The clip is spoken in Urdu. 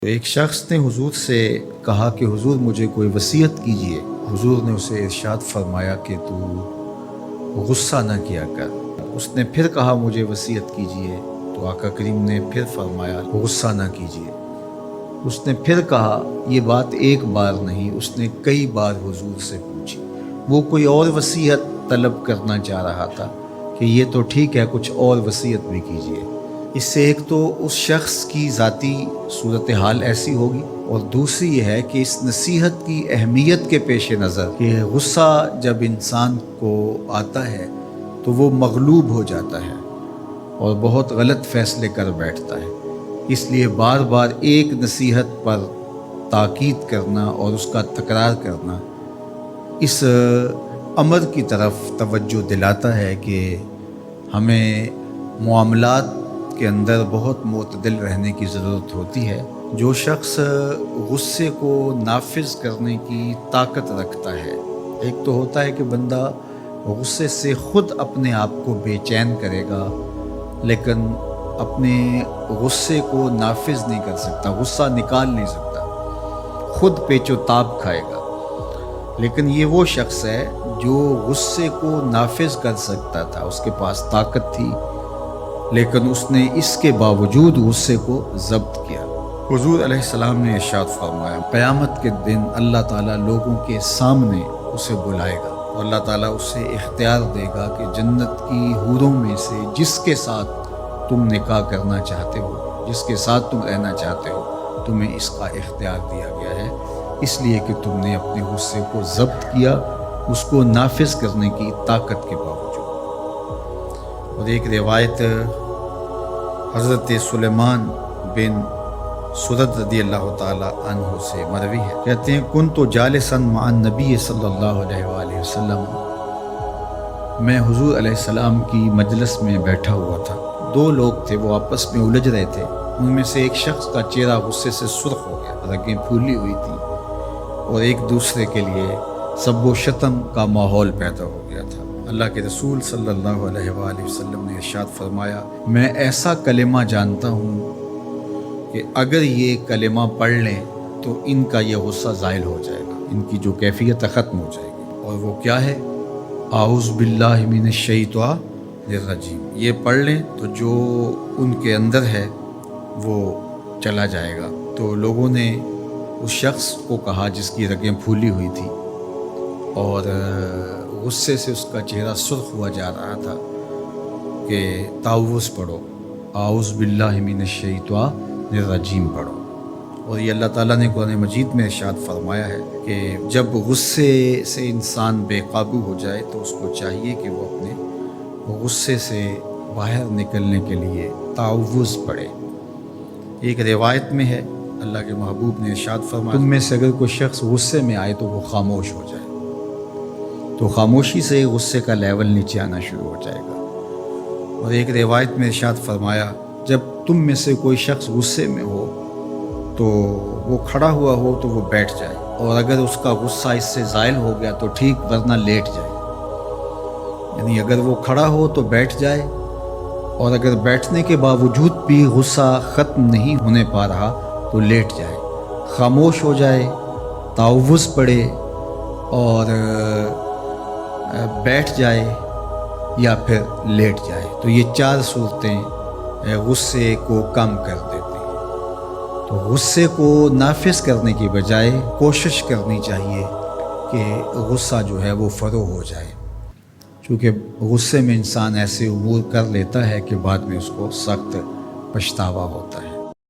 تو ایک شخص نے حضور سے کہا کہ حضور مجھے کوئی وصیت کیجئے۔ حضور نے اسے ارشاد فرمایا کہ تو غصہ نہ کیا کر۔ اس نے پھر کہا مجھے وصیت کیجئے، تو آقا کریم نے پھر فرمایا غصہ نہ کیجئے۔ اس نے پھر کہا، یہ بات ایک بار نہیں، اس نے کئی بار حضور سے پوچھی۔ وہ کوئی اور وصیت طلب کرنا چاہ رہا تھا کہ یہ تو ٹھیک ہے، کچھ اور وصیت بھی کیجئے۔ اس سے ایک تو اس شخص کی ذاتی صورتحال ایسی ہوگی، اور دوسری یہ ہے کہ اس نصیحت کی اہمیت کے پیش نظر کہ غصہ جب انسان کو آتا ہے تو وہ مغلوب ہو جاتا ہے اور بہت غلط فیصلے کر بیٹھتا ہے۔ اس لیے بار بار ایک نصیحت پر تاکید کرنا اور اس کا تکرار کرنا اس امر کی طرف توجہ دلاتا ہے کہ ہمیں معاملات کے اندر بہت معتدل رہنے کی ضرورت ہوتی ہے۔ جو شخص غصے کو نافذ کرنے کی طاقت رکھتا ہے، ایک تو ہوتا ہے کہ بندہ غصے سے خود اپنے آپ کو بے چین کرے گا، لیکن اپنے غصے کو نافذ نہیں کر سکتا، غصہ نکال نہیں سکتا، خود پیچ و تاب کھائے گا۔ لیکن یہ وہ شخص ہے جو غصے کو نافذ کر سکتا تھا، اس کے پاس طاقت تھی، لیکن اس نے اس کے باوجود غصے کو ضبط کیا۔ حضور علیہ السلام نے ارشاد فرمایا، قیامت کے دن اللہ تعالیٰ لوگوں کے سامنے اسے بلائے گا اور اللہ تعالیٰ اسے اختیار دے گا کہ جنت کی حوروں میں سے جس کے ساتھ تم نکاح کرنا چاہتے ہو، جس کے ساتھ تم رہنا چاہتے ہو، تمہیں اس کا اختیار دیا گیا ہے، اس لیے کہ تم نے اپنے غصے کو ضبط کیا، اس کو نافذ کرنے کی طاقت کے باوجود۔ اور ایک روایت حضرت سلیمان بن سرد رضی اللہ تعالی عنہ سے مروی ہے، کہتے ہیں کنت جالسا مع النبی صلی اللہ علیہ وآلہ وسلم، میں حضور علیہ السلام کی مجلس میں بیٹھا ہوا تھا۔ دو لوگ تھے، وہ آپس میں الجھ رہے تھے۔ ان میں سے ایک شخص کا چہرہ غصے سے سرخ ہو گیا، رگیں پھولی ہوئی تھی، اور ایک دوسرے کے لیے سب و شتم کا ماحول پیدا ہو گیا تھا۔ اللہ کے رسول صلی اللہ علیہ وآلہ وسلم نے ارشاد فرمایا، میں ایسا کلمہ جانتا ہوں کہ اگر یہ کلمہ پڑھ لیں تو ان کا یہ غصہ زائل ہو جائے گا، ان کی جو کیفیت ختم ہو جائے گی۔ اور وہ کیا ہے؟ اعوذ باللہ من الشیطان الرجیم۔ یہ پڑھ لیں تو جو ان کے اندر ہے وہ چلا جائے گا۔ تو لوگوں نے اس شخص کو کہا جس کی رگیں پھولی ہوئی تھی اور غصے سے اس کا چہرہ سرخ ہوا جا رہا تھا کہ تعوذ پڑھو، اعوذ باللہ من الشیطان الرجیم پڑھو۔ اور یہ اللہ تعالیٰ نے قرآن مجید میں ارشاد فرمایا ہے کہ جب غصے سے انسان بے قابو ہو جائے تو اس کو چاہیے کہ وہ اپنے غصے سے باہر نکلنے کے لیے تعوذ پڑھے۔ ایک روایت میں ہے، اللہ کے محبوب نے ارشاد فرمایا، تم میں سے اگر کوئی شخص غصے میں آئے تو وہ خاموش ہو جائے، تو خاموشی سے غصے کا لیول نیچے آنا شروع ہو جائے گا۔ اور ایک روایت میں ارشاد فرمایا، جب تم میں سے کوئی شخص غصے میں ہو تو وہ کھڑا ہوا ہو تو وہ بیٹھ جائے، اور اگر اس کا غصہ اس سے زائل ہو گیا تو ٹھیک، ورنہ لیٹ جائے۔ یعنی اگر وہ کھڑا ہو تو بیٹھ جائے، اور اگر بیٹھنے کے باوجود بھی غصہ ختم نہیں ہونے پا رہا تو لیٹ جائے، خاموش ہو جائے، تعوذ پڑھے اور بیٹھ جائے، یا پھر لیٹ جائے۔ تو یہ چار صورتیں غصے کو کم کر دیتی ہیں۔ تو غصے کو نافذ کرنے کی بجائے کوشش کرنی چاہیے کہ غصہ جو ہے وہ فروغ ہو جائے، چونکہ غصے میں انسان ایسے امور کر لیتا ہے کہ بعد میں اس کو سخت پچھتاوا ہوتا ہے۔